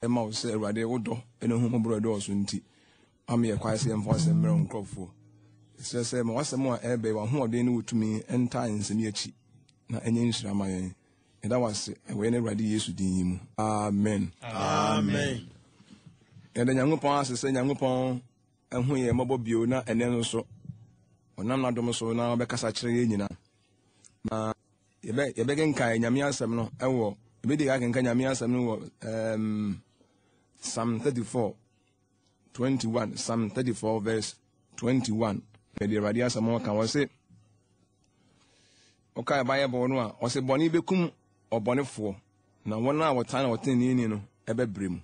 Emma was say Rade Odo, and a home brother sunti. I'm here quite saying for some brown crop. It's just say, what's more air baby, who they knew to me, and times in your cheek. Now, any instrument, and that was when ready years to him. Amen. Amen. And the young upon us say, young upon, and who ye mobile biona, and then also. On I'm not almost so now because I train you now. You begging Kai Yamia Samno, I will. Maybe I can Yamia Samno, Psalm 34, 21, Psalm 34, verse 21. Maybe Radia Samo can was it. Okay, by a bonua, or say Bonnie Becum or Bonnie 4. Now 1 hour time or 10 in Ebe Brim.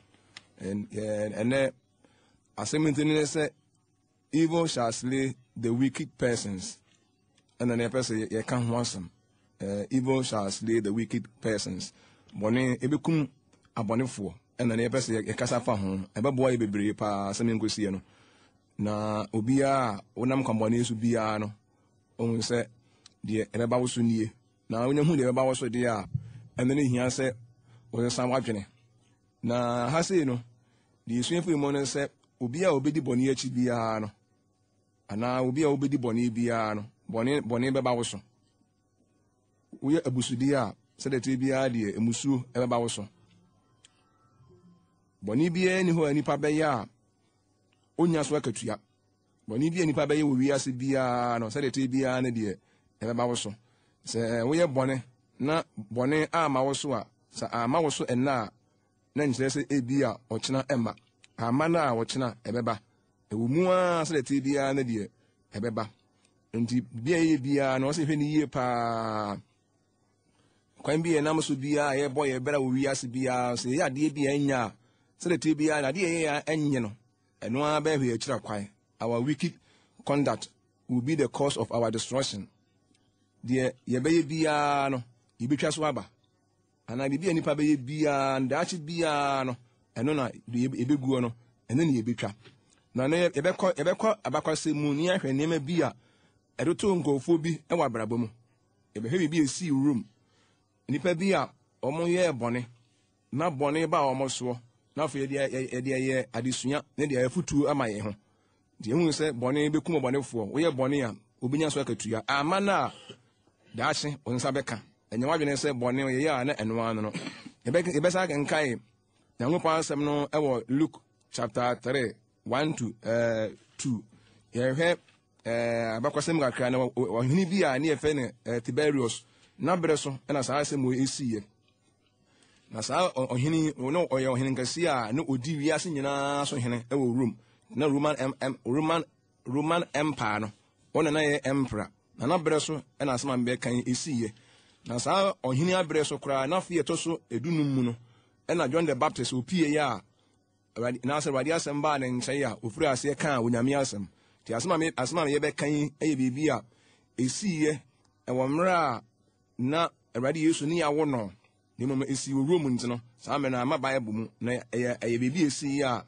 And I say, evil shall slay the wicked persons. And then the person you can't want some. Evil shall slay the wicked persons. Bonnie Ebecum a bonnie 4. And then the person you can't have home. Ebe boy be brave pa something good see no. Na Obia, Onam Combonis Ubiano. On say, dear Eba was soon. Now when you who the Eba was so dear. And then he said, was some watching. Na Hase no. The swim for morning said, Ubia obedi Bonnie Chibiano. And now will be obedi Bonnie Biano, Bonnie Babawaso. We are a Busudia, said the Tibia, dear, a Musu, a Babawaso. Bonnie be any who any pabaya. Onyas work at ya. Bonnie be any pabaya will be as a biano, said the Tibia, dear, a Babawaso. Say, we are Bonnie, not Bonnie, Mawasua, Sir Mawaso and na. Then says a beer or China Emma. Amana or China, a beba. Umua said the Tibia and the dear, a beba. And Bia no say any year pa. Can be a number to be a boy, a better we as Bia, say, ya dear be enya. Said the Tibia and a dear and you know. And one baby a child. Our wicked conduct will be the cause of our destruction. Dear, ye baby no, you be Chaswaba. And I be any pabe bia and that bia no, and no, the ebiguano, and then ye be trap. Na ebeko abakwase mu ni ahwe nema bia edoto nkofo bi e wa brabo mu ebe bi esi room nipa bia omo ye bone na bone ba omo so na afọ ye adesua na de afutu ama ye ho de hu se bone be kuma bone fo wo ye bone a obinya so akatua amana daahye onsa beka enye wadwene se bone ye ya na eno ano no ebe sa kan kai nyangopa asem no e wo Luke chapter 3 1 to 2. Ye abakwasem kakra na ohini bi a ne efe ne Tiberius na breso na saa asem wo esiye. Na saa ohini no oye ohini nkasi a ne odi wiase nyina so hene e wo Rome. Na Roman Empire no. Ona na ye emperor. Na breso na asema mbe kan esiye. Na saa ohini abreso kra na fie to so edunum mu no. Na John the Baptist opie ya na se radia semba na nkyai a ofuri ase kan onyame asem ti asema me ye be kan eye bibi a esiye e wo mra na awurade Yesu ni yawo no ni mo esi wo Rome ntino saa me na ma Bible mu na eye bibi esiye a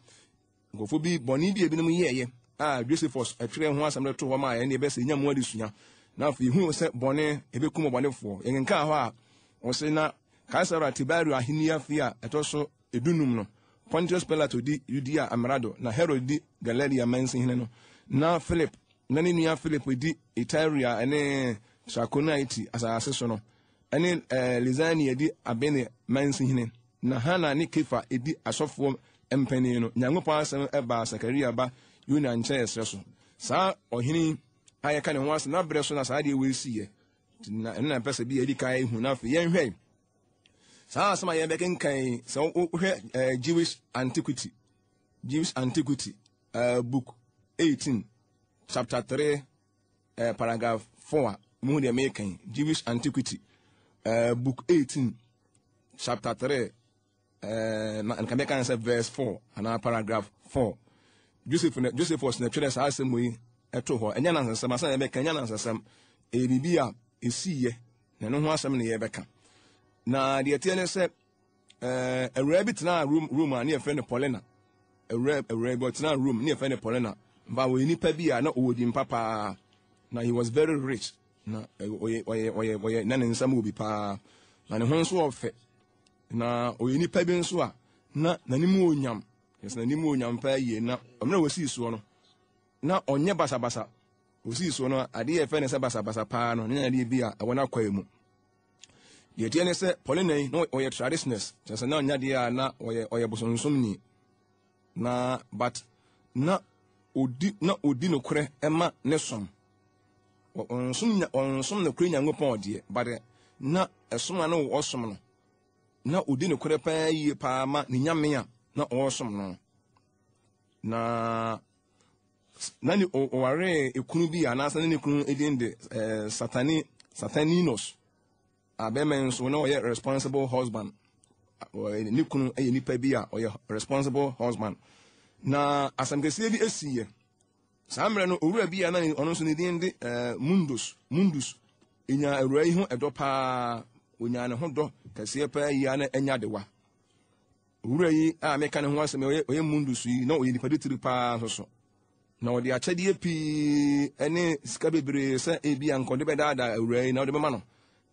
ngofo bi boni bi ebinom yeye a Josephus atwere ho asem le to ho ma ye ne be se nyam wadi sunya na afi hu se boni ebekum bonefo yenka ho a wo se na Kaisar Tiberius ahini afia etoso edunum no Pontius Pilate di Judea Amrado na Herod di Galilea mansin hene no na Philip na ne nua Philip di Italia ene Trachonaiti asase so no ene Lizania di Abene mansin hene na Hana ne Kefa edi asofo empani no nyangopa asem eba Sakaria ba Yuna nche esreso sa ohini ayeka ne ho ase na bre so na sa de we siye na pese bi edi kai hu na fe yenhwe sa asema ye beken kai so Jewish antiquity book 18 chapter 3 paragraph 4 mu de making Jewish antiquity book 18 chapter 3 and can make answer verse 4 and paragraph 4 Joseph was na twere sa asem yi eto ho enya na nsem asa ye beka enya na nsem e bibia esiye na no ho asem na ye beka na de tie ne se rabbit na room na e fe ne Paulina rabbit na room na e fe ne Paulina ba we ni pa bia na owodi papa na he was very rich na oye na ne nsam obi pa na ne ho nso ofe na oye ni pa bi nso a na nanimu onyam yes nanimu onyam pa ye na omna wasi so no na onye basabasa wasi so no ade ye fe ne se basabasa pa no nya de bi a wona kwa mu ye tie ne se Pauline no oye traditionalist just na nya de a na oye bosonsom ni na but na odi no kure ema ne som onsom no kure Nyankopɔn de but na esom na no osom no na odi no kure pa yi pa ma ne nyame a na osom no na ni oware ekunu bi anasa ne kunu edin de sataninos abemen so na oye responsible husband ni kunu nipa bi a oye responsible husband na asamkese bi esiye samre no owura bi a na ono so ne din de mundus enya awura yi ho edo pa onya ne ho do kase pa yi ana enya dewa owura yi a meka ne ho asem oye mundus yi na oye nipa de tiri pa so na odi achade pi ene sika bebre se ebi ankode be dada awura yi na odi be ma no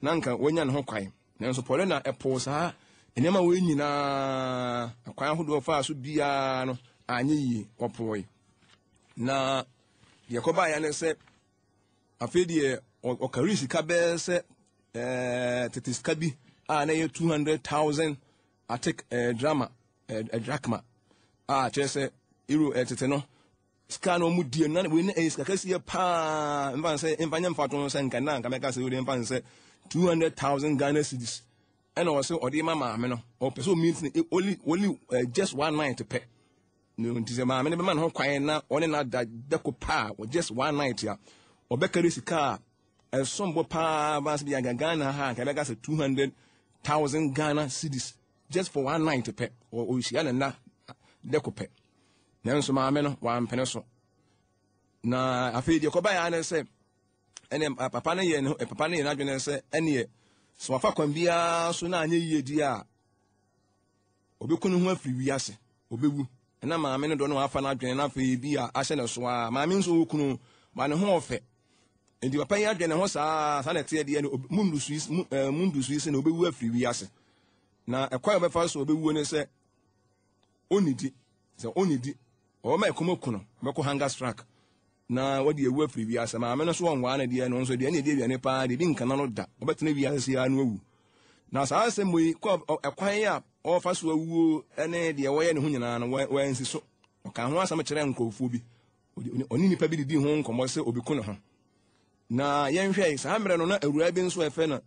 na nka wonya ne ho kwan nanso pole na epo saa enema we nyina akwan hodo fa so bia no anye yi opoi na yakoba ya ne se afedie okarisi ka be se tetiska bi a na ye 200,000 atek drama drachma a chese euro tete no ska no mu die na we ne ska kase pa mfa se mfanya mfato se nka na nka meka se we mfa se 200,000 Ghana cedis and also odi mama me no o person means only just one night pay no ntise ma me man ho kwan na one na da ko pa just one night ya obekari sika sombo pa bas bi Ghana ha ka beka se 200,000 Ghana cedis just for one night pay o sia na da ko pay na so ma me no wa mpene so na afi de ko ba ya na se ene papa na ye no papa na ye na dwene se ene ye so afa kwan bia so na anye yedi a obekunu ho afiri wiase obewu na maame no do no afa na dwene na afa bi a ahye ne so a maame nso okunu ma ne ho ofe enti papa ya dwene ho saa na te de mundu suisi na obewu afiri wiase na ekwa obefa so obewu ne se onidi o ma ekomokuno meko hunger strike na wadi ewu afiri wiase maame no so wonwa na de no nso de ne de wiane pa de bi nkana no da obetene wiase ya no awu na saa asem yi ko ekwan ya ofa so awu ene de woye ne ho nyina no wansi so oka ho asam kire nkofo bi oni nipa bi didi ho nkomo se obiku ne ho na yenhwe saa mere no na awura bi nso efe na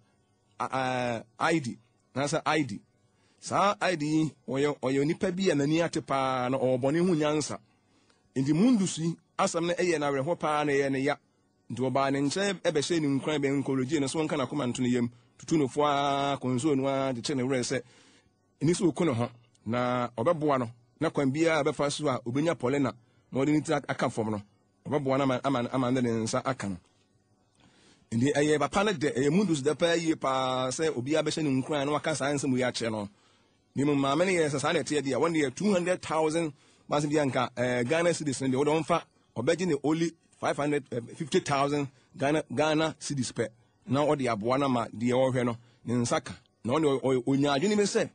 ID na sa ID saa ID oyo nipa bi anani atepa na obone ho nyansa ndi mundusi asam na eye na were ho pa na ye ne ya ndi oba ne nche ebe hye ni nkran be nkology no so nka na koma nto ne yam tutu no fo a konso no a de che ne were se ni so oku no ho na obeboa no na kwan bia be fa so a obenya polena na odi ni aka fom no obeboa na ama ne nsa aka no ndi eye papa na de mundus de pa yi pa se obi a be hye ni nkran na waka sanse mu ya che no ni mu ma me ne ye sa na te dia one year 200,000 mas bianka Ghana cedis ndi odon fa obeji ne only 550,000 Ghana cedis per na odi aboa na ma de ohwe no ne nsaka na onya adwene me se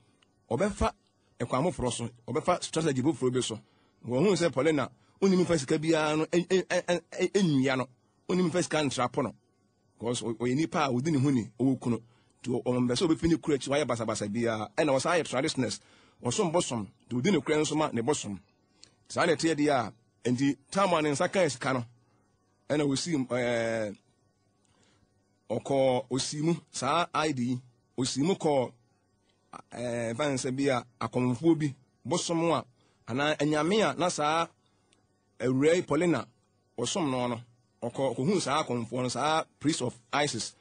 obefa ekwamo foro so obefa strategy bo foro be so wo hu se polena oni mi fa sika bia no enwia no oni mi fa sika ntrapo no because oyini pa odini hu ni owokuno to ombe so be fini kurachi wa ya basabasa bia na wo sa traditionalist wo so mbosom to odini kura nso ma ne bosom saa na tie dia enti tama ne nsaka esika no ena wosi oko osimu saa ID osimu ko vanse bia akomfo bi bosom a ana anyame a na saa awurai polena osom no oko hu saa akomfo no saa priest of Isis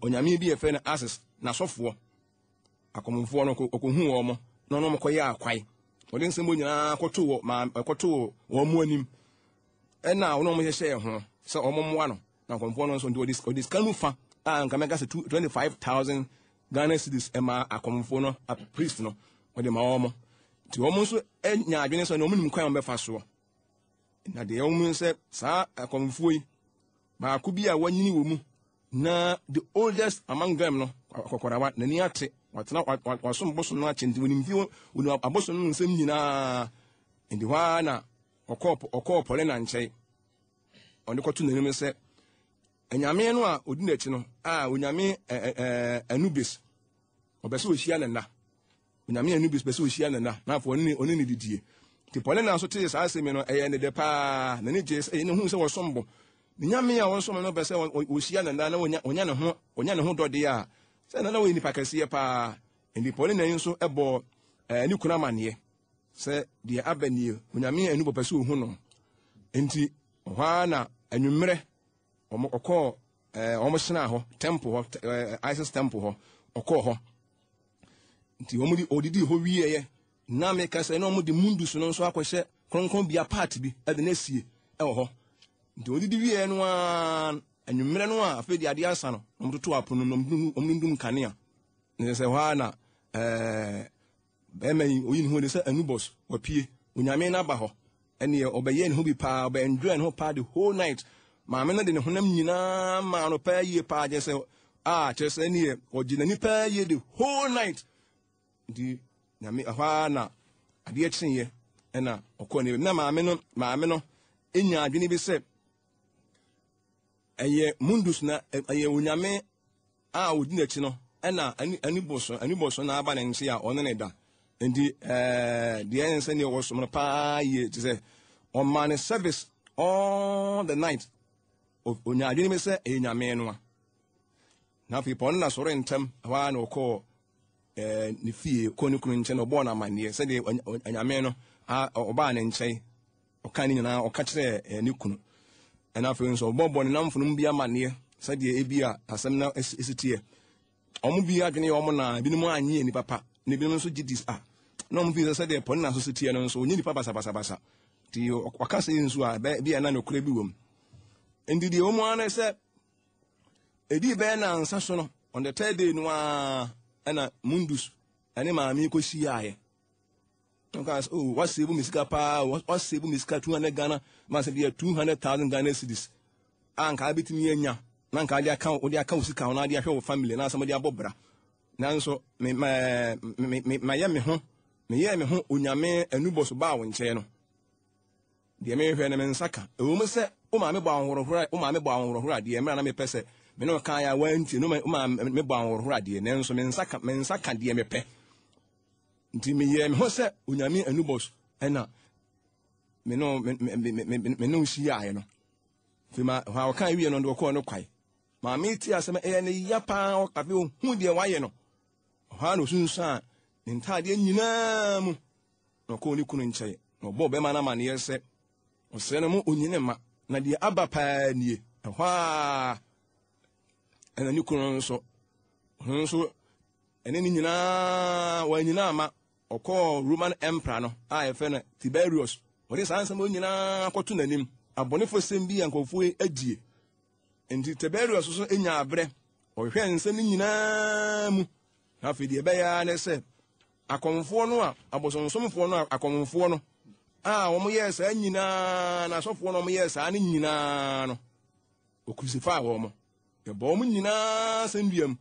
onyame bi efe na Isis na sofo akomfo no okohu wo mo no no mkoye akwai odi nsemo nyina koto wo mo anim ena wo no mo hye ho se omomwa no na akomfo no so ndi odi skanu fa a nka meka se 25,000 Ghana cedis ema akomfo no a priest no odi ma wo mo ti wo mo so enya adwene so na omunim kwan befa so na de wo mo se saa akomfo yi ba ku bi a wanyini wo mu na the oldest among them no akokorawa na ni ate watena wasom bosom no akyenti wonimfie wonu abosom no nsem nyina ndi hwa na okọ na nkyɛn ɔde kɔto nanim sɛ anyame no a odi n'akyi no a onyame Anubis ɔbɛsɛ ohyia ne nna onyame Anubis bɛsɛ ohyia ne nna na afɔ ɔne ne didie ti pɔle na so te saa asɛm no ɛyɛ ne de paa na ne gye sɛ ne hu sɛ wɔsom bo ne nyame a wɔsom no bɛsɛ ohyia ne nna na onya ne ho dɔde a sɛ na wɔyɛ nipa kɛseɛ paa ndi pɔle na nso ɛbɔ ne kuna maneɛ sɛ deɛ abanie onyame Anubis bɛsɛ ohu no enti ɔhwa na anwummerɛ ɔkɔ ɔmo sena hɔ temple hɔ Isis temple hɔ ɔkɔ hɔ nti ɔmo odidi hɔ wieyɛ na me kasa na ɔmo de mundus no nso akɔhyɛ kronkron bia part bi ɛde na sie ɛwɔ hɔ nti odidi wieyɛ no a anwummerɛ no a afei de ade asa no ɔmo toto apono no ɔmo ndum kanea ne sɛ hɔ na bɛma yi oyi ne ho de sɛ Anubis wapie onyame na ba hɔ ɛne ɔbɛyɛ ne ho bi paa ɔbɛenjoy ne ho paa the whole night maame no de ne honam nyinaa ma no paa yie paa gye sɛ kyerɛ sɛ ne ɔgye n'ani paa yie the whole night nti nyame hɔ na adeɛ kyenyɛ ɛna ɔkɔ ne na maame no ɛnya adwene bi sɛ ɛyɛ mundus na ɛyɛ onyame a odi n'akyi no ɛna Anubis na aba ne nkye a ɔne ne da nti deɛ ɛnsɛ ne ɔwɔ som no paa yie te sɛ ɔma ne service all the night onya adwene bi sɛ ɛyɛ nyame no a na afei pɔn na sɔre ntɛm hɔ na ɔkɔ ne fie kɔ ne kunu nkyɛn ɔbɔɔ no amanneɛ sɛdeɛ nyame no ɔbaa ne nkyɛn ɔka ne nyinaa ɔka kyerɛ ne kunu ɛna afei nso ɔbɔbɔ ne namfonom bi amanneɛ sɛdeɛ ebi a asɛm na esiteɛ ɔmo bi adwene yɛ ɔmo na binom anyɛ nipa pa na binom nso gye dis na ɔmo fi sɛdeɛ pɔn na so siteɛ no nso onye nipa basabasabasa nti ɔka sɛ nso a bi a na nokora bi wɔ mu nti deɛ ɔmo ana sɛ edi bɛɛ na nsa so no on the third day no a ɛna mundus ɛne maame kɔhyiaeɛ nka wasave me sika paa wasave me sika 200 Ghana ma sɛ deɛ 200,000 Ghana cedis anka abɛtumi anya na nka ade aka wo sika wo na ade ahwɛ wo family na asɛm de abɔ bra nanso mayɛ me ho onyame Anubis baa wo nkyɛn no deɛ mehwɛ ne me nsaka ɛwɔ mu sɛ wo maame bɔ ahorohoro adeɛ mmerɛ na mepɛ sɛ me no ka ya wanti no me bɔ ahorohoro adeɛ nanso me nsaka deɛ mepɛ nti meyɛ me ho sɛ onyame Anubis ɛna me no hyiaeɛ no fi ma ha ɔka wie no de ɔkɔɔ no kwae maame ti asɛm ɛyɛ ne ya paa afei ohu deɛ wayɛ no ɔha na osunsu a ne ntaadeɛ nyinaa mu na ɔkɔɔ ne kunu nkyɛn na ɔbɔɔ bɛma no amanneɛ sɛ ɔsrɛ no mo onyine ma na deɛ aba paa nie ɛhɔ a ɛna ne kunu nso ɛne ne nyinaa wanyina ama ɔkɔɔ Roman emperor no a yɛfɛ no Tiberius ɔde saa nsɛm nyinaa kɔto n'anim abɔnefo sɛm bi a nkɔfoɔ adie nti Tiberius so enya abrɛ ɔhwɛ nsɛm nyinaa mu na afei deɛ ɛbɛyɛ ne sɛ akɔmfoɔ no a abosonsomfoɔ no a akɔmfoɔ no a wɔn yɛ saa nyinaa na asɔfoɔ no wɔn yɛ saa ne nyinaa no okusifa wɔn yɛbɔ wɔn nyinaa sɛnduam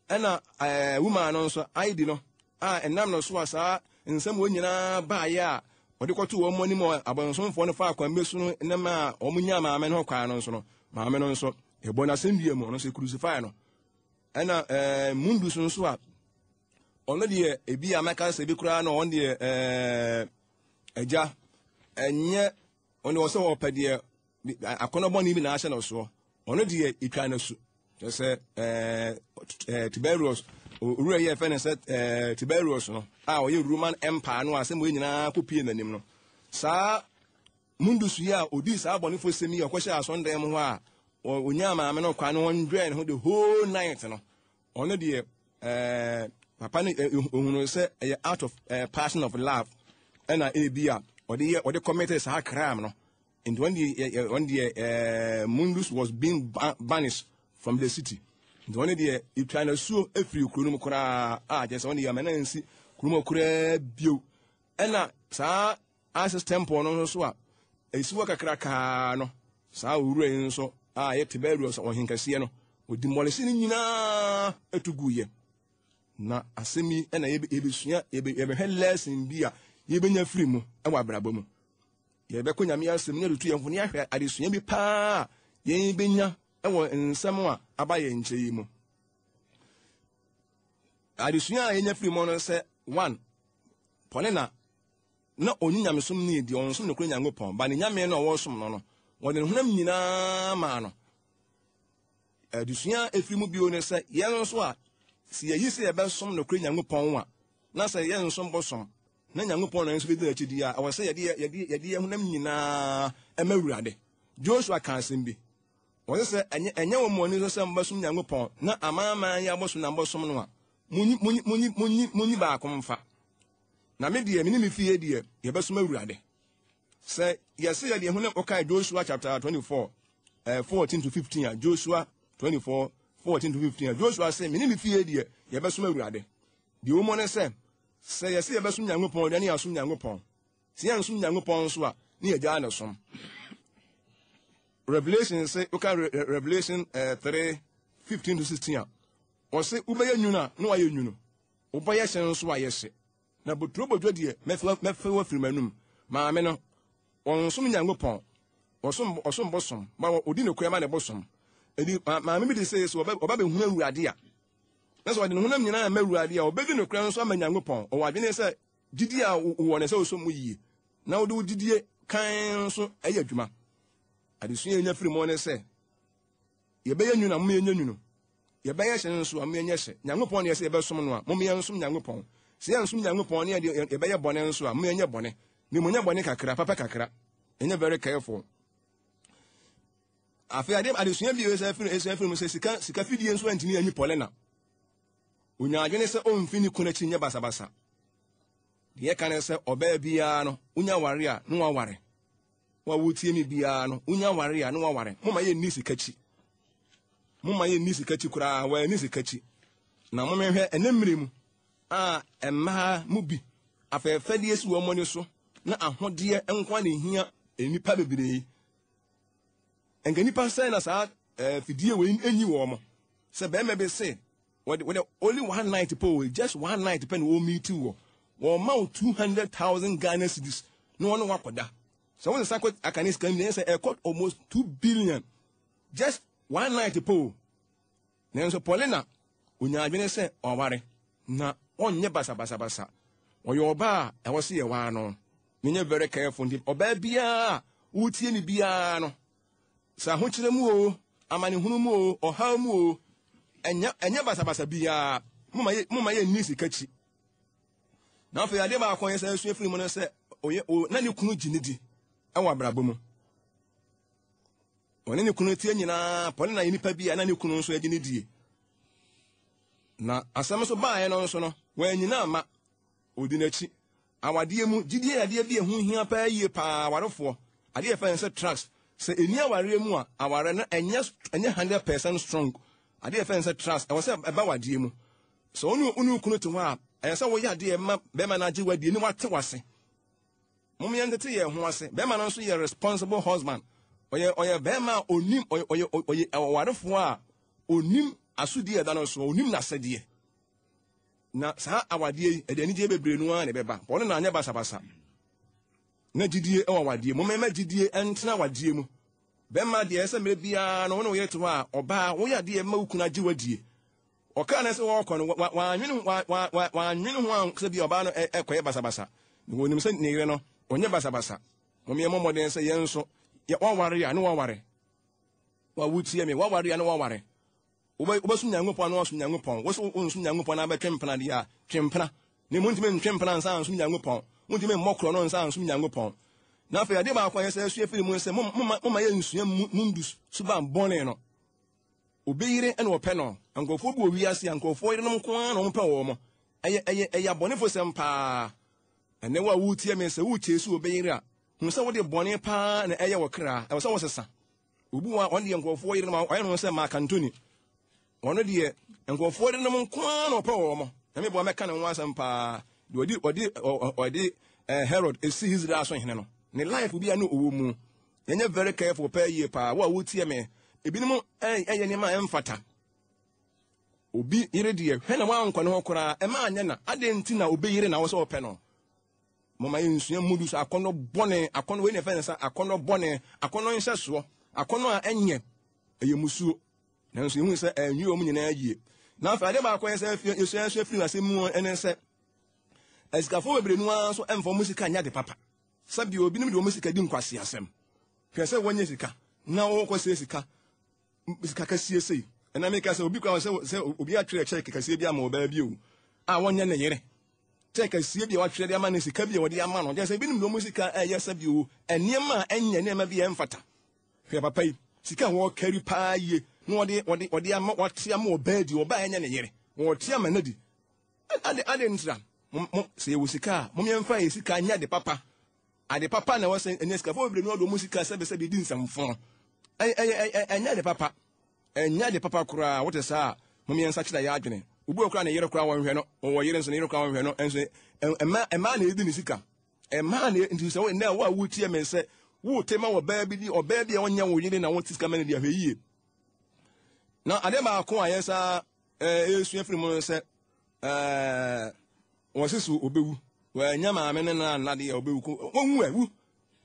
ɛna woman no nso aidi no a ɛnam no so a saa nsɛm wɔn nyinaa baayɛ a ɔde kɔto wɔn anim abosonsomfoɔ no fa akwan besu no nam a wɔn nya maame no kwan no nso no maame no nso yɛbɔ na sɛnduam no nso crucify no ɛna mundus nso a ɔno deɛ ebi a mɛka sɛ ebi koraa na ɔno deɛ agya ɛnyɛ ɔno wɔsɛ wɔpɛ deɛ akɔnɔbɔne bi na ahyɛ no soɔ ɔno deɛ etwa no su kyerɛ sɛ Tiberius owura yɛ fɛ ne sɛ Tiberius no a ɔyɛ Roman empire no a sɛ mo nyinaa kɔpie n'anim no saa mundus yi a odi saa abɔnefo sɛm yi ɔkɔhyɛ asɔndan mu hɔ a onya maame no kwan no wɔndwɛn ne ho the whole night no ɔno deɛ papa no ohunu sɛ ɛyɛ out of passion of love ɛna ebi a ɔde committed saa crime no and when the mundus was being banished from the city and when the itwana suo efiri kuro no kora a just when the amanansi kuro kora bio ɛna saa Isis temple no so a esiwa kakraka no saa owura nso a yɛ Tiberius ɔhenkɛseɛ no odi mmɔlese no nyinaa etuguye na asemi na yebesua yebehwe lesson bi a yebenya free mu e wa brabo mu yebeko nyame asem na rutu yemfo ne ahwe adesua bi pa yebenya e wo nsem a abaye ncheyi mu adesua a yenya free mu no se 1 polena na onyame som ne di onsom ne kro nyankopon ba ne nyame no wo som no wode honam nyina ma no adesua efiri mu bio ne se yen so a si yeyi se ebe som no kro nyankopon wa na se yen som bosom na nyankopon no nso bi da chidi a wo se yede honam nyina emawurade Joshua kan sem bi wo se enye wo mo ni so se mbasom nyankopon na amama ya bosom na bosom no a munyi ba akomfa na me die me ni me fie die ye besom awurade se yesi ye die honam okai Joshua chapter 24 14 to 15 Joshua 24 14 to 15 Joshua say me ni me fie die ye besom awurade die wo mo ne se yesi ye besom nyankopon de ne asom nyankopon se ye asom nyankopon so a ne ye gya na som Revelation say okay Revelation 3 15 to 16 o se ubeye nyuna no aye nyunu ubeye hyen so aye hye na botrobodo de mefe wa firi manum maame no onsom nyankopon osom bosom ba odi ne koyama ne bosom edi maame bi de say so oba be hunu awurade a na so odi ne hunam nyina ma awurade a obedi ne koyama so ama nyankopon o wadwene say didi a wo ne say osom mu yie na odi didie kan so eye adwuma adesua enya firi mo ne say ye be yanyuna mo yenya nyunu ye be yehye so am yenya hye nyankopon ne say ye be som no a mo yensom nyankopon se yansum nyankopon ne ye be ye bone nso a mo yenya bone ni mo nya bone kakra papa kakra enya very careful afi adesua bi esa firi mo say sika fidie nso antini anyi polena onya adwene se omfini kunachi nya basabasa de kan se oba bia no unya ware a no ware wa wutie mi bia no unya ware a no ware moma ye ni sikachi kura wa ni sikachi na moma hwe enemre mu a emma mu bi afefade esi wo moni so na ahode enkwa na hia enipa bebere enga nipa sai na sa fidie we enyi wo mo se be me be say with only one night po just one night pen wo meet wo ma 200,000 Ghana cedis no one wakoda so when the circuit akanis come in say e cost almost 2 billion just one night po nenso polena onya adwene say oware na onye basa oyo oba e wo se ye wa no menye very careful ndi oba bia utie ni bia no sa ho kire mu o amane hunu mu o oha mu o enya basa bia muma ye ni sikachi na fa yade ba akon ye sa su efiri mu no se oye o na ni kunu ginidi awa brabo mu oni ni kunu tie nyina pole na nipa bia na ni kunu nso aginidi na asam so ba ye no nso no wa nyina ma odinachi awade mu gidie yade bia hu hia pa yie pa warefo ade fa nse trust se eni aware mu a aware na enya 100% strong ade fa nse trust e wo se eba wade mu so onu kunu to ha e se wo ya de ma be ma na ji wade ni wate wase mum ye ndete ye ho ase be ma no so ye responsible husband oye be ma onim oye warefo a onim asudi e da no so onim na sede na sa awade e de ni je bebre nu a ne beba won na anya basa na gidie e wawade mu mema gidie entena wade mu be ma de ese mere bia no won wo yeto a oba wo ya de ma ukuna gi wadie o ka na se wo kɔ no wa nwene ho a se bia oba no ekoye basa ni wonim se ne yire no onye basa mo me moden se yenso ye waware ya no waware wa wutie me waware ya no waware obasum nyankopon no asum nyankopon wo so onsum nyankopon na betwempena de a twempena ne muntime ntwempena nsa ansum nyankopon muntime mmokro no nsa ansum nyankopon na fa yade ba akwan ye se efiri mu se moma ye nsua mundu suba bone no obeyire ene ope no ankofo bu owi ase ankofo yire no nko an no mpe wo mo eye bonefo sempa ene wa wutie me se wuchesu obeyire a hu se wo de bone pa na eye wo kra e wo se wo sesa obu wa on de ankofo yire no ayo no se ma kantoni ono de ankofo yire no nko an no pe wo mo na me bo meka ne ho asempa de odi Herod esi Israel so hene no ne life bi anu owo mu yenye very careful pa ye pa wa wutie me ebinim eye ne ma emfata obi yere de hwe na wankɔ ne ho koraa ɛma anya na ade nti na obi yere na wo sɛ opɛ no mama yensua mudu so akɔnɔ bɔne akɔnɔ we ne fɛ nsa akɔnɔ bɔne akɔnɔ nhyɛ soɔ akɔnɔ a ɛnyɛ ɛyɛ musuo nanso ehu sɛ ɛnwi wɔn nyinaa yie na afɛ ade baako yɛ sɛ yesua firi asɛm mu ɛne sɛ ɛsikafo bebree no ara so ɛmfa wɔn sika nya de papa sabi obi nim de wɔn sika di nkwasi asɛm hwɛ sɛ wɔnyɛ sika na wɔkɔ sɛ sika kɛseɛ sei ɛna meka sɛ obi kwa sɛ obi atwerɛ kyɛ kɛseɛ bi ama ɔbaa bi o a wɔnyɛ ne yere kyɛ kɛseɛ bi a watwerɛ de ama ne sika bi a wɔde ama no gyɛ sɛ binom de wɔn sika ɛyɛ sabi o nneɛma a ɛnyɛ nneɛma bi ɛmfata hwɛ papa yi sika a wɔkari paa yie na wɔde ama wɔte ama ɔbaa di ɔbaa ɛnyɛ ne yere wɔte ama no di ade ntira sɛ yɛwɔ sika a momyɛmfa yɛ sika nyɛ ade papa ade papa na wɔsɛ ɛnyɛ sikafo bebree no ɔde wɔn sika sɛbɛsɛbɛ di nsɛmfo ɛnyɛ ade papa ɛnyɛ ade papa koraa wote saa momyɛnsa kyerɛ yɛ adwene obi okura ne yere koraa wɔnhwɛ no wɔwɔ yere nso ne yere koraa wɔnhwɛ no nso ɛmaa na ɛdi ne sika ɛmaa na nti sɛ na wo a wotie me sɛ wote ma wɔ baa bi a ɔnyɛ wo yere na wote sika ma ne de ahwɛ yie na ade baako a yɛsa ɛsua firi mu no sɛ wɔse so obɛwu wɔanya maame ne na anadeɛ obɛwu wɔnwu awu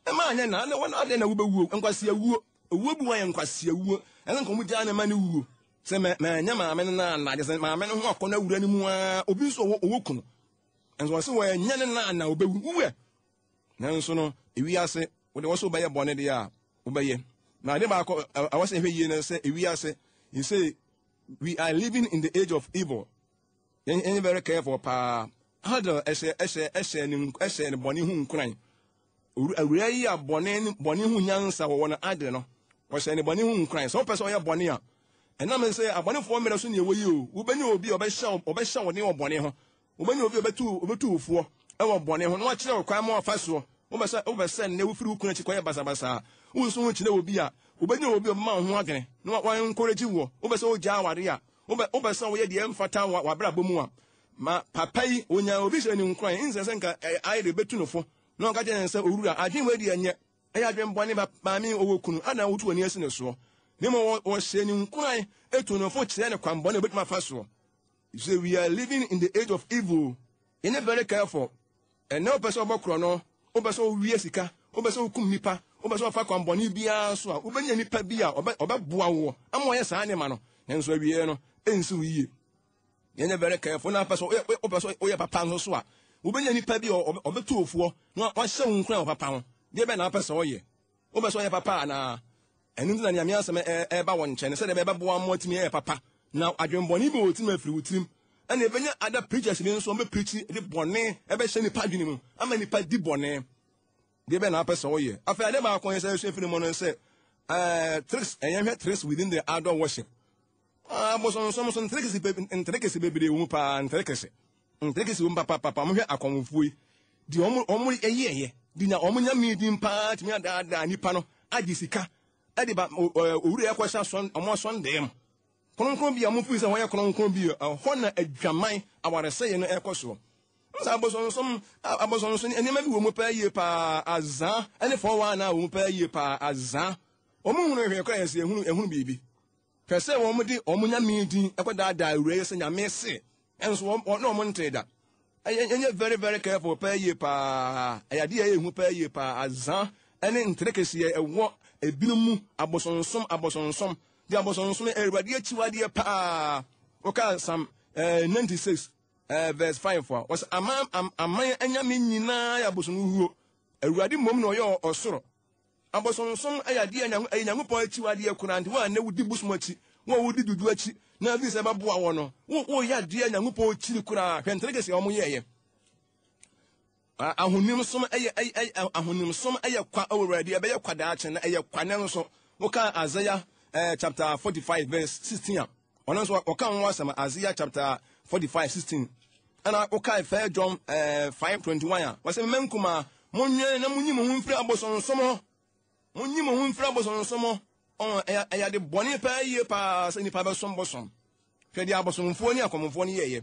ɛma anyɛ na ade na wobɛwu nkwasi awuo owuo bi wɔyɛ nkwasi awuo ɛno nka mu gyaa ne ma ne wuo sɛ manya maame ne na anadeɛ sɛ maame no ho akɔnɔ awura no mu a obi nso ɔwɔ kunu nso wɔse wɔanya ne na ana obɛwu wuɛ nanso no ewiase wode wɔ so wobɛyɛ bɔne deɛ a wobɛyɛ na ade baako awɔ sɛ ɛhwɛ yie no sɛ ewiase you say we are living in the age of evil yɛn very careful paa hadal ɛhyɛ ne bɔne ho nkuran awura yi a bɔne ho nyansa wɔwɔ no ade no wɔhyɛ ne bɔne ho nkuran sɛ wopɛ sɛ ɔyɛ bɔne a ɛnam sɛ abɔnefoɔ mmerɛ so ne ɛwɔ yi o wobɛnya obi a ɔbɛhyɛ wo ne wɔ bɔne ho wobɛnya obi a ɔbɛtu wofoɔ ɛwɔ bɔne ho na wakyerɛ wo kwan ma ɔfa soɔ wobɛsɛ nnɛ wofiri wo kunu akyi kɔyɛ basabasaa wo nso ho kyerɛ obi a wobɛnya obi a ɔbɛma wo ho adwene na wankɔregye woɔ wobɛsɛ wogyaa aware a wobɛsɛ woyɛ deɛ ɛmfata wabrabɔ mu a ma papa yi onya obi hyɛ ne nkran nsɛ sɛ nka ayɛ de betu no fo na ɔka kyerɛ sɛ owura adwen wadi ɛnyɛ ɛyɛ adwen bɔne maame ɔwɔ kunu ana wotu ani asi ne soɔ ne ma wɔhyɛ ne nkran etu no fo kyerɛ ne kwan bɔne obetuma fa soɔ so we are living in the age of evil in a very careful ɛnɛ wopɛ sɛ ɔbɛkorɔ no wopɛ sɛ wowie sika wopɛ sɛ wokum nipa wopɛ sɛ ɔfa kwan bɔne biara so a wobɛnya nipa bi a ɔbɛboa wo ama ɔyɛ saa ne ma no nanso awie no ɛnsi wo yie yɛnyɛ very careful na pɛ sɛ wopɛ sɛ woyɛ papa nso so a wobɛnya nipa bi a ɔbɛtu ofuɔ na wahyɛ wo nkran wɔ papa ho deɛ bɛ na wopɛ sɛ ɔyɛ wopɛ sɛ ɔyɛ papa anaa ɛno nti na neame asɛm ɛba wɔ nkyɛn sɛdeɛ bɛbɛboa mmɔ tumi ɛyɛ papa na adwenbɔne bi wɔ tirim afiri wo tirim ɛna ɛbɛnya ada preachers bi nso ɔmbɛpreachi de bɔne ɛbɛhyɛ nipa adwene mu ama nipa di bɔne deɛ bɛ na wopɛ sɛ ɔyɛ afei ade baako yɛ sɛ ɛsua firi mu no sɛ tricks ɛyɛhwɛ tricks within the idol worship abosonsom so nterekesi bebree wɔ mu paa nterekesi wɔ mu papapapa mohwɛ akɔmfoɔ yi di ɔmo ɛyɛyɛ di na ɔmo nya meedin paa tumi adaadaa nipa no agye sika ɛde ba owura ɛkɔhyɛ ɔmo asɔndeɛ mu kronkron bi a mo firi sɛ wɔyɛ kronkron bi hɔ na adwaman awaresɛyɛ no ɛkɔ soɔ nsa abosonsom nneɛma bi wɔ mu paa yie paa azaa ɛne fɔ wɔn anaa wɔ mu paa yie paa azaa ɔmo hunu hwɛ kora yɛ sɛ ehunu biribi pɛ sɛ wɔn de wɔn nya meedin ɛkɔ daadaa awura yɛ sɛ nyame se ɛnso wɔn na wɔn ntee da ɛnyɛ very very careful paa yie paa ɛyade yɛ ehu paa yie paa azaa ɛne nterekesi ɛwɔ ebinom mu abosonsom de abosonsom awurade akyiwadeɛ paa wɔka Psalm 96 verse 5 a wɔsɛ aman anyame nyinaa yɛ abosonhuo awurade mmom na ɔyɛ ɔsoro abosonsom ɛyade nyankopɔn akyiwadeɛ koraa nti wɔn a na wodi bosom akyi wɔn a wodi dudu akyi na bi sɛ ɛbɛboa wɔn no wɔyɛ adeɛ nyankopɔn akyiri koraa hwɛ nterekesi a wɔn yɛɛyɛ ahonimsom ɛyɛ kwa awurade ɛbɛyɛ kwa daakye na ɛyɛ kwa ne nso wɔka Isaiah chapter 45 verse 16 a ɔno nso wɔka ho asɛm Isaiah chapter 45:16 ɛna wɔka 1 John 5:21 a wɔsɛ mmankum a monwɛn na munyi mo ho mfiri abosonsom ho ɛyɛ de bɔne paa yie paa sɛ nipa bɛsom bosom hwɛ de abosomfoɔ ne akɔmfoɔ ne yɛyɛ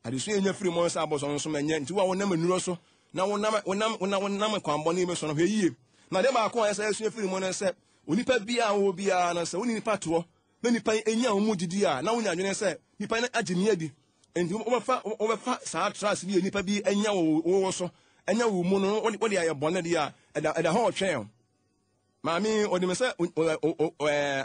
adesu yɛnya firi mo sɛ abosonsom ɛnyɛ nti wo a wonam anuro so na wonam kwanbɔne bi so no hwɛ yie na de baako a ɛsɛ asua firi mo no sɛ onipa biara wɔ biara no sɛ woni nipa toɔ na nipa enya wo mu didi a na wonya adwene sɛ nipa na agye di enti obefa saa trust bi nipa bi anya wo so anya wo mu no wo de aye bone de a eda ho twɛn maami odi me se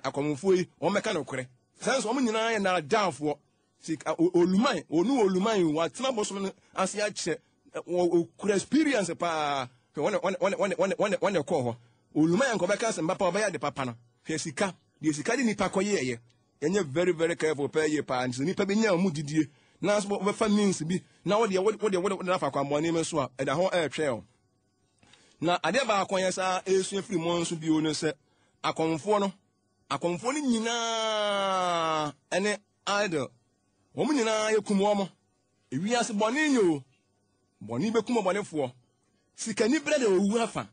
akomfo yi o meka no kore sense o nyina ye na downfo sika oluman wa tena bosom ase a che okura experience pa when call ho oluman ko beka se mbapa obeya de papa no hwe sika de sika de nipa koyeye enye very very careful pa ye pa nti nipa be nya mu didie na so obefa means bi na wo de na fa kwa money me so a eda ho twɛn na ade ba akonya sa esu free mo nso bi o no se akomfo no nyina ene idol wo mu nyina yekum wo mo ewiase bone nyo bone bekum bone fo sikani brede owu afa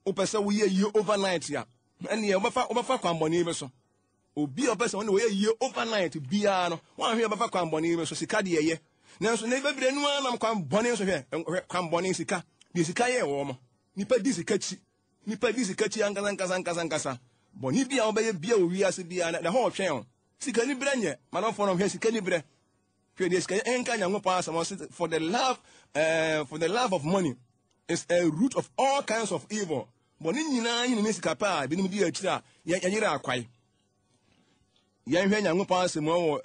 opese wo ye overnight ya ene ye obefa kwa bone be so obi opese wo ye overnight bia no wan hwe obefa kwa bone be so sika de ye nanso ne bebre nu anam kwa bone so hwe kwa bone sika de sika ye wo mo nipa di sika chi ankasa boni bia obeye bia owiase bia na ho twɛn sika ni bre nye manofo no hwe sika ni bre hwe de sika enka nya ngopa asamo for the love of money is a root of all kinds of evil boni nyina yin ni sika pa bi nim di akira ya yira akwai ya hwe nya ngopa asamo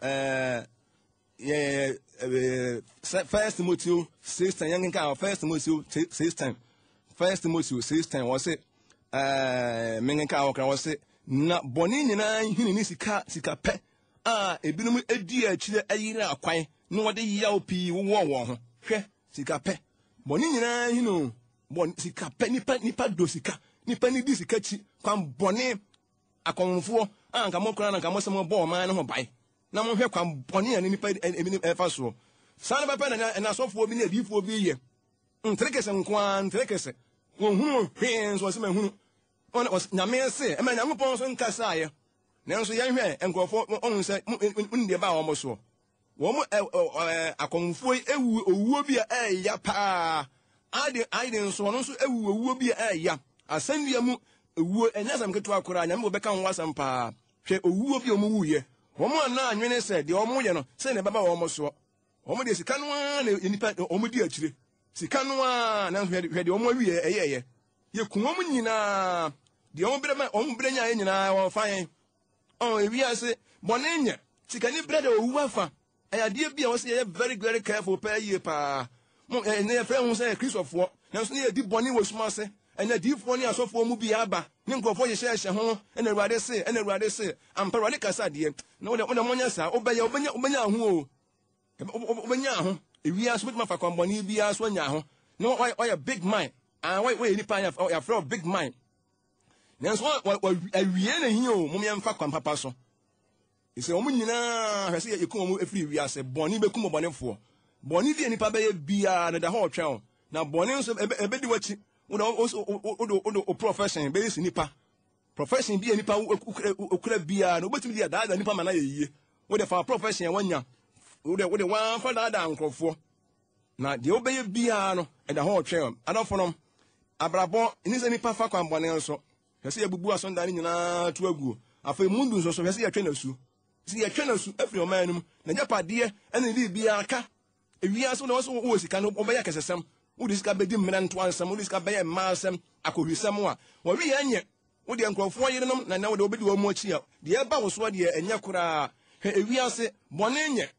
First Timothy 6:10 yang nka First Timothy 6:10 was it mengenka okra was it na boni nyina hini ni sika pe ebinum edi akire ayira akwan no wode yiya opi wo ho hwe sika pe boni nyina hino bon sika pe nipa do sika nipa ni di sika chi kwan boni akonfo anka mokra na nka mosem bo man no ho bai na mo hwe kwan boni ya nipa ebinum efa so sana papa na sofo bi na edifo bi ye ntrekese nkwan ntrekese hunu hwens was hunu on was nyame se e ma nyankopon so nkasa aye nanso yan hwe enkofo on se ndie ba wo mo so wo mo akonfo ewu owuo bi a ya pa ade nso no so ewu owuo bi a ya asandua mu ewuo enyasam keto akora nyame wo beka nwasam pa hwe owuo bi o mu wuye wo mo na anwene se de o mo ye no se ne baba wo mo so wo mo de sika no na nipa o mo di akire sika no na hwe de o mo wiye eyeye ye kunwo mu nyina de o mo bre nya nyina wo fan ewiase bonenye sika ni bre de owu afa ayade bia wo se ye very very careful pa ye pa mo ne friend hu se Christopher na so ne di boni wo suma se ena di fo ni asofo mu bia aba ne nkofo ye hye ho ena Awurade se ampa ne kasa de na wo monya sa obenya ho o obenya ho ewiase bitma fa kwa boni bia so nya ho no why big mind and why ni pa ya from big mind nanso awie na hin o mum ye mfa kwa papa so ise omu nyina hwese ye kum omu efiri wiase boni bekum bonefo boni bi nipa be bia na da ho twɛn na boni nso ebedi wachi o profession be si nipa profession bi nipa okura bia na obetumi dia da nipa ma na yeye wo de fa profession wanya wo de wan fa da nkrofo na de obeye bia no da ho twɛn adofo no abrabo ni se nipa fa kwa boni nso hwese ye bubu asonda ni nyina to aguo afei mundu nso so hwese ye twɛn asu si ye twɛn asu afiri omanum na nyapade ene bi bia aka ewiase no so wo sika no obeya kesesem wo de sika bedi mmena nto ansem wo de sika beya maasem akohwisem a wo wi anye wo de nkrofo yerenom na wo de obedi wo mu achi a de eba wo so de enye kura ewiase bone nye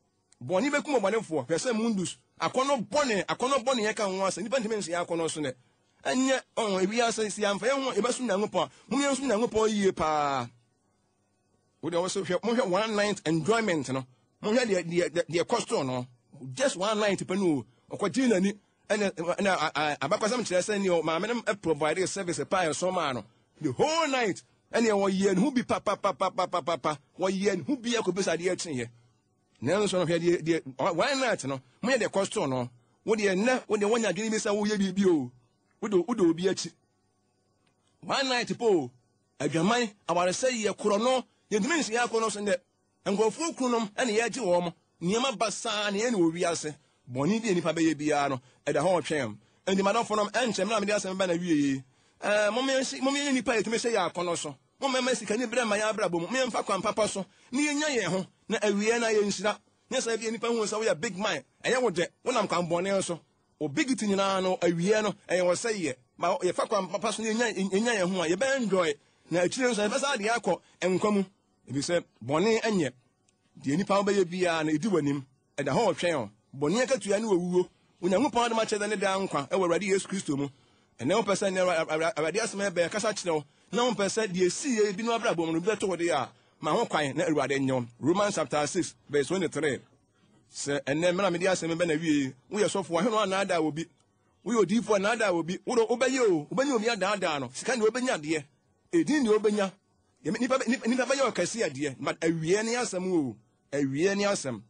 bone bekum bonefo hwese mundus akono bone ye ka ho asa nipa ntime nsi akono so ne anye ewiase si amfa ye ho ebesu nyangopo mum ye nsu nyangopo yie pa wo de wo so hwe mo hwe one night enjoyment no mo hwe de cost no just one night panu okwaji nani ena abakwasam kire se ni o ma menem provide service pa so ma no the whole night ene wo ye hu bi pa wo ye hu bi akobesa de atin ye na so no hwe de one night no mo ye de cost no wo de na wo de wonya dwene bi sa wo ye bi o wo do obi achi one night po adwaman aware se ye koro no ye dimension ya koro no so nde nkofo kunom ene ye agi wo mo niema basa ne ene owi ase boni bi nipa be ye bia no e da ho twem endi madonfo no enchem na me de asem ba na wie momye nipa ye tumi se ya akono so momma sika ni bre ma ya bra bom me mfa kwan papa so ne yenya ye ho na awie na ye nhyira nya sa bi nipa hu sa wo ya big man eye wo de wonam kan bɔne so o big ti nyina no awie no eye wo sɛ ye ma ye fa kwa papa so nya ye ho a ye be enjoy na akyire so ye besa de akɔ enkwamu ebi sɛ bɔne enye de nipa wo be ye bia na edi wanim ɛda ho ɔtwɛn o bɔne akatua ne wawuo onyankopɔn de ma kyɛ ne da nkwa ɛwɔ Awurade Yesu Kristo mu ɛnɛ wo pɛsɛ ne Awurade asɛm ɛbɛ kasa kyerɛw na wo pɛsɛ de esi bi no abra bɔ mu bɛtɔ de a ma ho kwan na Awurade nyɛ Romans chapter 6 verse 23 sɛ ɛnɛ mena mede asɛm bɛ na wie wo yɛ sɔfo aheno anaada obi wo yɛ odifo anaada obi wo obɛyɛ o obɛnya obi adaada no sika ne obɛnya adeɛ edin ne obɛnya nipa bɛyɛ ɔkɛse adeɛ but awie ne asɛm o awie ne asɛm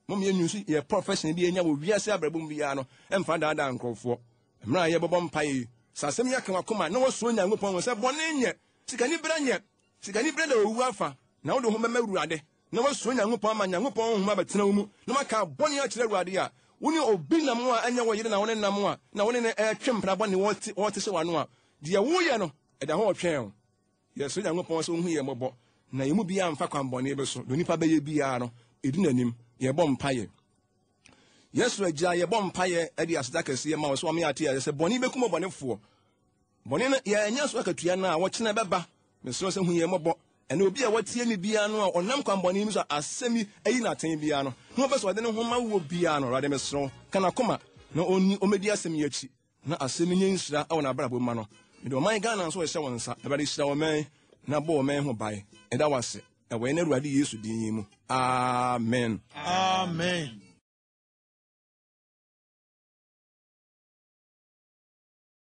mom yɛ nyusu yɛ profession bi enya wo wiase abrabom bia no emfa daada nkrɔfoɔ mra yɛ bɔbɔ mpae sasɛm yɛ kan akoma na wɔso Nyankopɔn sɛ bɔne nyɛ sikani bra da owu afa na wo de ho mɛma Awurade na wɔso Nyankopɔn ama Nyankopɔn ho abɛtena wo mu na maka bɔne akyerɛ Awurade a wo ne obi nam a anya wɔ yere na wo ne nam a na wo ne ɛtwe mpra bɔne wɔte hyɛ wano a deɛ woyɛ no ɛda ho ɔtwɛn yɛ so Nyankopɔn sɛ wo hu yɛ mɔbɔ na yɛ mu bia mfa kwan bɔne bi so do nipa bɛyɛ bia no ɛdi nanim yɛbɔ mpaeɛ Yesu agya yɛbɔ mpaeɛ ɛde aseda kɛseɛ ma wo so ame ate sɛ bɔne bɛkum bɔnefoɔ bɔne no yɛanya so akatua no a wɔkyena bɛba mesoro sɛ hu yɛ mmɔbɔ ɛne obi a wɔtie ne bia no a ɔnam kwan bɔne mu so asɛm yi ayi n'aten bia no na wɔpɛ sɛ ɔde ne ho ma wɔ bia no Awurade mesoro kana koma na ɔmɛdi asɛm yi akyi na asɛm yi nyɛ nhyira ɛwɔ n'abrabɔ mu ma no mede ɔman Ghana nso ɛhyɛ wɔn nsa Awurade hyira ɔman na bɔ ɔman ho bae ɛda wase ɛwɔ yɛn Awurade Yesu din mu amen.